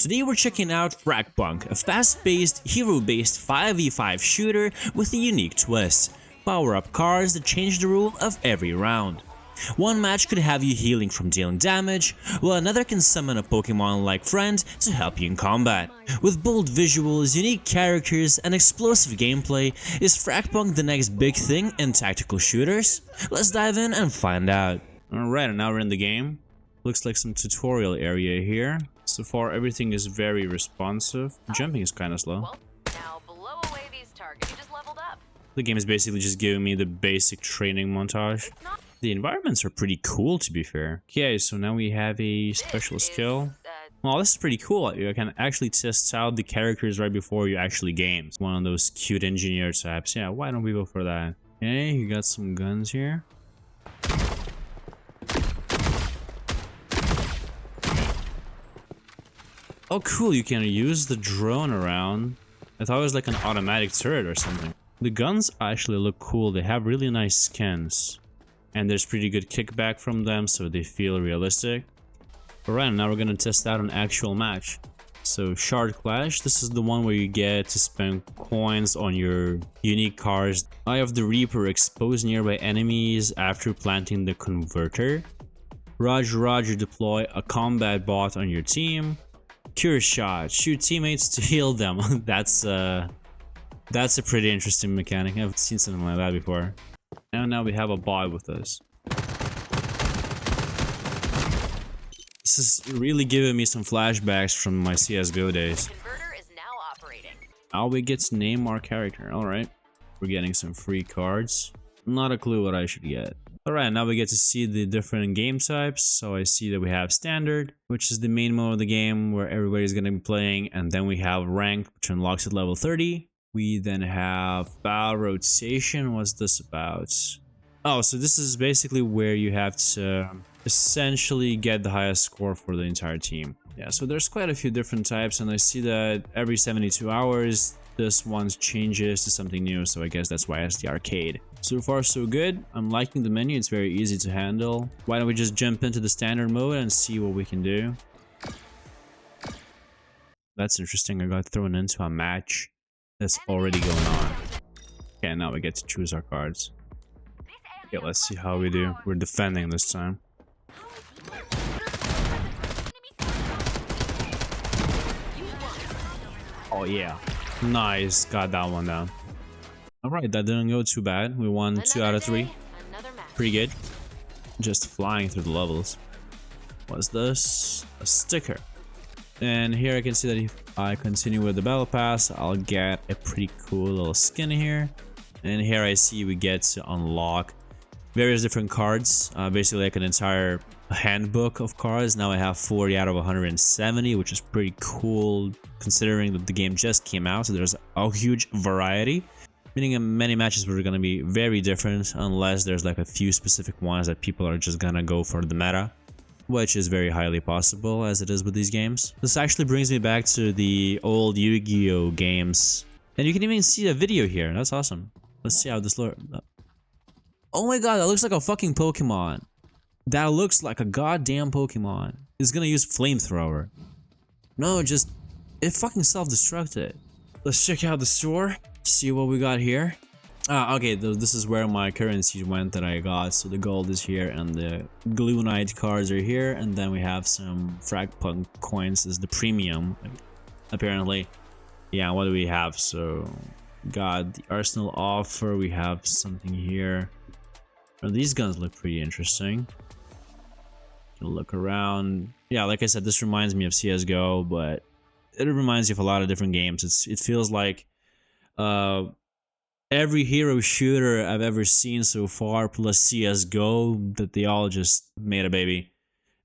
Today we're checking out FragPunk, a fast-paced, hero-based 5v5 shooter with a unique twist. Power-up cards that change the rule of every round. One match could have you healing from dealing damage, while another can summon a Pokemon-like friend to help you in combat. With bold visuals, unique characters, and explosive gameplay, is FragPunk the next big thing in tactical shooters? Let's dive in and find out. Alright, and now we're in the game. Looks like some tutorial area here. So far everything is very responsive. Jumping is kind of slow. Well, now blow away these targets. You just leveled up. The game is basically just giving me the basic training montage. The environments are pretty cool, to be fair. Okay, so now we have a special skill. Well, this is pretty cool. You can actually test out the characters right before you actually game. It's one of those cute engineer types. Yeah, why don't we go for that? Okay, you got some guns here. Oh cool, you can use the drone around. I thought it was like an automatic turret or something. The guns actually look cool, they have really nice skins. And there's pretty good kickback from them, so they feel realistic. Alright, now we're gonna test out an actual match. So Shard Clash, this is the one where you get to spend coins on your unique cards. Eye of the Reaper, expose nearby enemies after planting the converter. Roger, deploy a combat bot on your team. Cure Shot, shoot teammates to heal them. That's a pretty interesting mechanic. I've seen something like that before. And now we have a bot with us. This is really giving me some flashbacks from my CSGO days. Converter is now operating. Now we get to name our character. Alright. We're getting some free cards. Not a clue what I should get. Alright, now we get to see the different game types. So I see that we have Standard, which is the main mode of the game where everybody's going to be playing. And then we have Rank, which unlocks at level 30. We then have Battle Rotation. What's this about? Oh, so this is basically where you have to essentially get the highest score for the entire team. Yeah, so there's quite a few different types, and I see that every 72 hours, this one changes to something new, so I guess that's why it's the arcade. So far so good. I'm liking the menu, it's very easy to handle. Why don't we just jump into the standard mode and see what we can do. That's interesting, I got thrown into a match that's already going on. Okay, now we get to choose our cards. Okay, let's see how we do. We're defending this time. Oh yeah, nice, got that one down. Alright, that didn't go too bad. We won 2 out of 3. Pretty good. Just flying through the levels. What's this? A sticker. And here I can see that if I continue with the battle pass, I'll get a pretty cool little skin here. And here I see we get to unlock various different cards, basically like an entire handbook of cards. Now I have 40 out of 170, which is pretty cool considering that the game just came out, so there's a huge variety. Meaning many matches were going to be very different unless there's like a few specific ones that people are just gonna go for the meta, which is very highly possible as it is with these games. This actually brings me back to the old Yu-Gi-Oh games, and you can even see a video here. That's awesome. Let's see how this looks. Oh my god, that looks like a fucking Pokemon. That looks like a goddamn Pokemon. It's gonna use flamethrower. No, just it fucking self-destructed. Let's check out the store. See what we got here. Okay, this is where my currency went that I got. So the gold is here and the Glue Knight cards are here, and then we have some FragPunk coins is the premium, apparently. Yeah, what do we have? So got the Arsenal offer. We have something here. Oh, these guns look pretty interesting. Look around. Yeah, like I said, this reminds me of CSGO, but it reminds you of a lot of different games. It feels like every hero shooter I've ever seen so far plus CSGO, that they all just made a baby,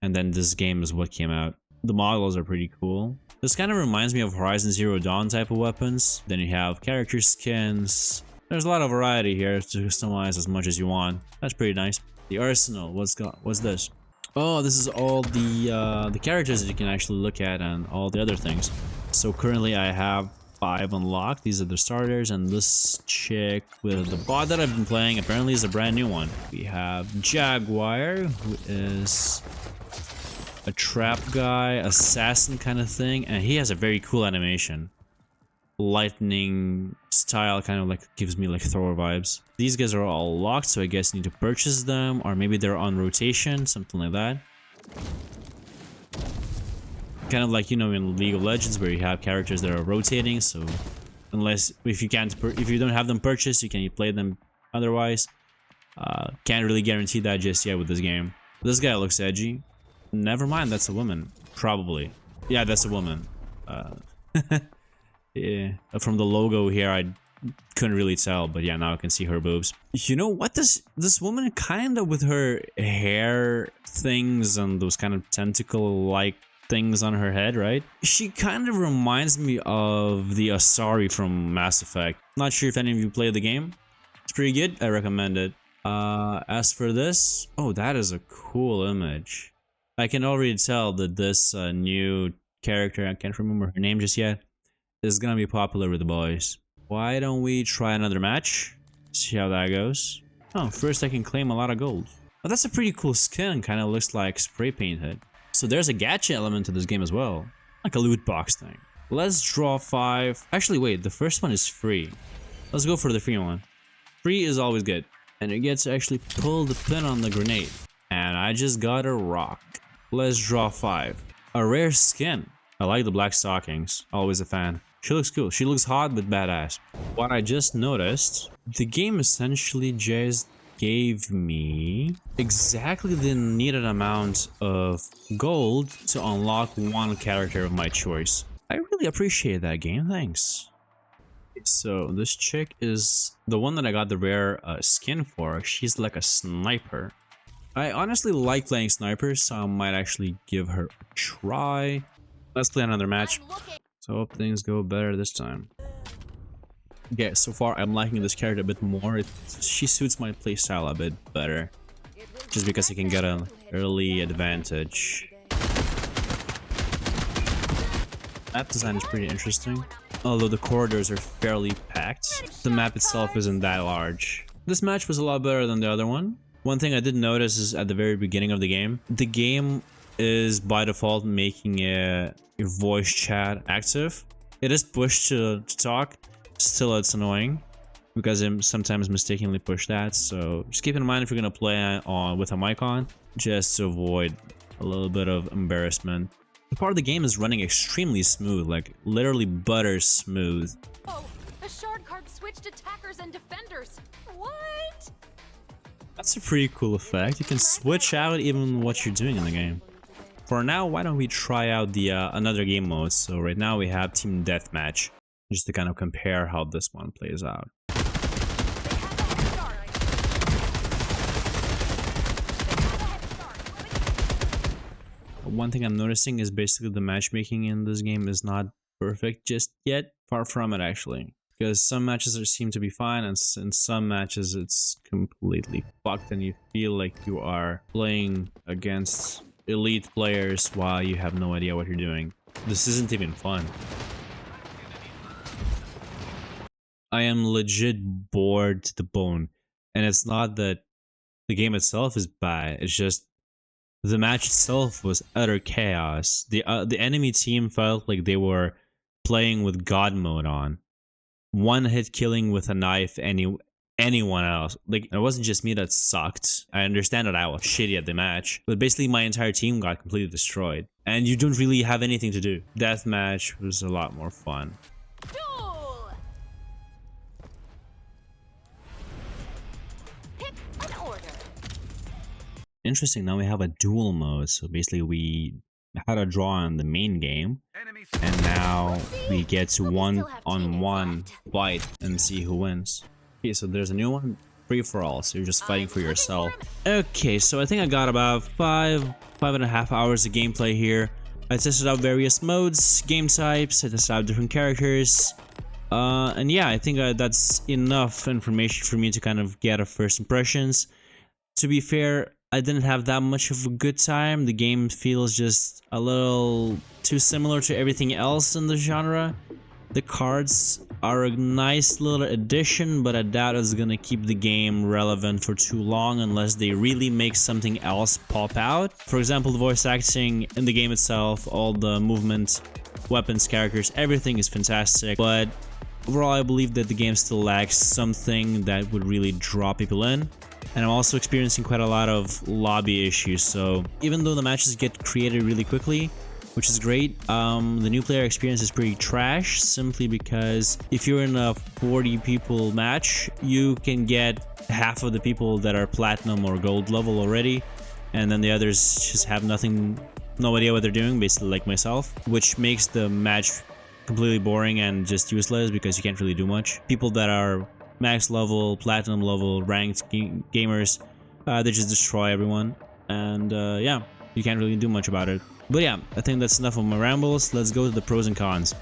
and then this game is what came out. The models are pretty cool. This kind of reminds me of Horizon Zero Dawn type of weapons. Then you have character skins. There's a lot of variety here to customize as much as you want. That's pretty nice. The arsenal, what's this? Oh, this is all the characters that you can actually look at and all the other things. So currently I have 5 unlocked. These are the starters, and this chick with the bot that I've been playing apparently is a brand new one. We have Jaguar, who is a trap guy, assassin kind of thing, and he has a very cool animation. Lightning style, kind of like gives me like Thor vibes. These guys are all locked, so I guess you need to purchase them, or maybe they're on rotation, something like that. Kind of like, you know, in League of Legends where you have characters that are rotating, so unless if you don't have them purchased, you can play them otherwise. Can't really guarantee that just yet with this game. This guy looks edgy. Never mind, that's a woman. Probably. Yeah, that's a woman. Yeah, from the logo here, I couldn't really tell, but yeah, now I can see her boobs. You know what? This woman kind of with her hair things and those kind of tentacle-like things on her head, right? She kind of reminds me of the Asari from Mass Effect. Not sure if any of you played the game. It's pretty good. I recommend it. As for this, oh, that is a cool image. I can already tell that this new character, I can't remember her name just yet, is gonna be popular with the boys. Why don't we try another match? See how that goes. Oh, first I can claim a lot of gold. Oh, that's a pretty cool skin, kind of looks like spray painted. So there's a gacha element to this game as well, like a loot box thing. Let's draw 5. Actually, wait, the first one is free. Let's go for the free one. Free is always good. And you get to actually pull the pin on the grenade. And I just got a rock. Let's draw 5. A rare skin. I like the black stockings. Always a fan. She looks cool. She looks hot but badass. What I just noticed, the game essentially just gave me exactly the needed amount of gold to unlock one character of my choice. I really appreciate that game. Thanks. So this chick is the one that I got the rare skin for. She's like a sniper. I honestly like playing snipers, so I might actually give her a try. Let's play another match. So hope things go better this time. Okay, so far I'm liking this character a bit more. She suits my playstyle a bit better. Just because I can get an early advantage. Map design is pretty interesting. Although the corridors are fairly packed, the map itself isn't that large. This match was a lot better than the other one. One thing I did notice is at the very beginning of the game is by default making your voice chat active. It is pushed to talk, still it's annoying because I sometimes mistakenly push that, so just keep in mind if you're gonna play with a mic on, just to avoid a little bit of embarrassment. The part of the game is running extremely smooth, like literally butter smooth. Oh, the shard card switched attackers and defenders. What? That's a pretty cool effect. You can switch out even what you're doing in the game. For now, why don't we try out the another game mode? So right now we have Team Deathmatch, just to kind of compare how this one plays out. One thing I'm noticing is basically the matchmaking in this game is not perfect just yet. Far from it, actually. Because some matches seem to be fine, and in some matches it's completely fucked, and you feel like you are playing against elite players while you have no idea what you're doing. This isn't even fun. I am legit bored to the bone, and it's not that the game itself is bad, it's just the match itself was utter chaos. The enemy team felt like they were playing with God mode on. One hit killing with a knife anyone else. Like, it wasn't just me that sucked. I understand that I was shitty at the match, but basically my entire team got completely destroyed. And you don't really have anything to do. Deathmatch was a lot more fun. Duel! Pick an order. Interesting, now we have a duel mode. So basically we had a draw in the main game, and now we get to one-on-one fight and see who wins. Okay, so there's a new one, free for all, so you're just fighting for yourself. Okay, so I think I got about 5.5 hours of gameplay here. I tested out various modes, game types, I tested out different characters, and yeah, I think that's enough information for me to kind of get a first impressions. To be fair, I didn't have that much of a good time. The game feels just a little too similar to everything else in the genre. The cards are a nice little addition, but I doubt it's gonna keep the game relevant for too long unless they really make something else pop out. For example, the voice acting in the game itself, all the movement, weapons, characters, everything is fantastic, but overall I believe that the game still lacks something that would really draw people in. And I'm also experiencing quite a lot of lobby issues, so even though the matches get created really quickly, which is great, the new player experience is pretty trash, simply because if you're in a 40 people match, you can get half of the people that are platinum or gold level already, and then the others just have no idea what they're doing, basically like myself, which makes the match completely boring and just useless because you can't really do much. People that are max level, platinum level, ranked gamers, they just destroy everyone, and yeah, you can't really do much about it. But yeah, I think that's enough of my rambles. Let's go to the pros and cons.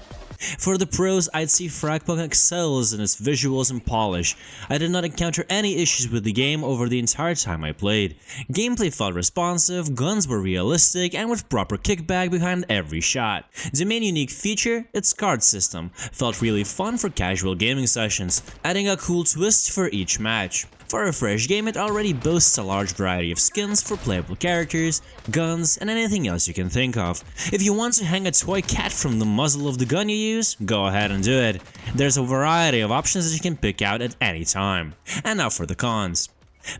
For the pros, I'd say FragPunk excels in its visuals and polish. I did not encounter any issues with the game over the entire time I played. Gameplay felt responsive, guns were realistic, and with proper kickback behind every shot. The main unique feature, its card system, felt really fun for casual gaming sessions, adding a cool twist for each match. For a fresh game, it already boasts a large variety of skins for playable characters, guns, and anything else you can think of. If you want to hang a toy cat from the muzzle of the gun you use, go ahead and do it. There's a variety of options that you can pick out at any time. And now for the cons.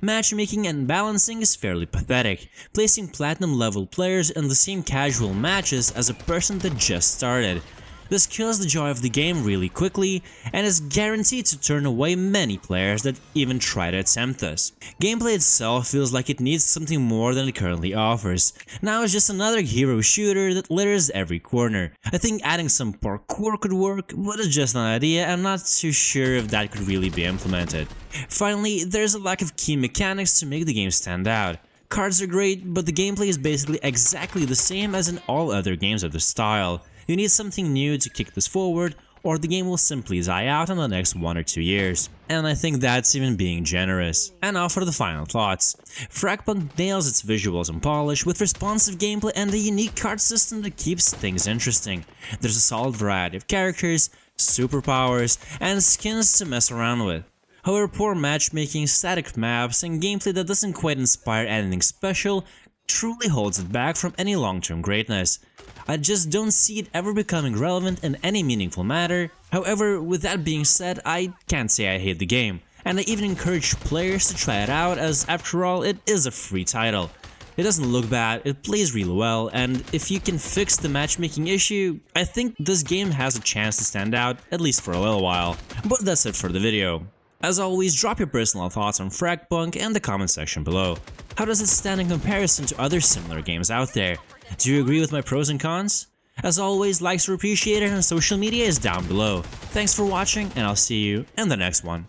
Matchmaking and balancing is fairly pathetic, placing platinum level players in the same casual matches as a person that just started. This kills the joy of the game really quickly and is guaranteed to turn away many players that even try to attempt this. Gameplay itself feels like it needs something more than it currently offers. Now it's just another hero shooter that litters every corner. I think adding some parkour could work, but it's just an idea. I'm not too sure if that could really be implemented. Finally, there's a lack of key mechanics to make the game stand out. Cards are great, but the gameplay is basically exactly the same as in all other games of the style. You need something new to kick this forward, or the game will simply die out in the next 1 or 2 years. And I think that's even being generous. And now for the final thoughts. FragPunk nails its visuals and polish with responsive gameplay and a unique card system that keeps things interesting. There's a solid variety of characters, superpowers, and skins to mess around with. However, poor matchmaking, static maps, and gameplay that doesn't quite inspire anything special truly holds it back from any long-term greatness. I just don't see it ever becoming relevant in any meaningful manner. However, with that being said, I can't say I hate the game, and I even encourage players to try it out, as after all, it is a free title. It doesn't look bad, it plays really well, and if you can fix the matchmaking issue, I think this game has a chance to stand out, at least for a little while. But that's it for the video. As always, drop your personal thoughts on FragPunk in the comment section below. How does it stand in comparison to other similar games out there? Do you agree with my pros and cons? As always, likes are appreciated and social media is down below. Thanks for watching, and I'll see you in the next one.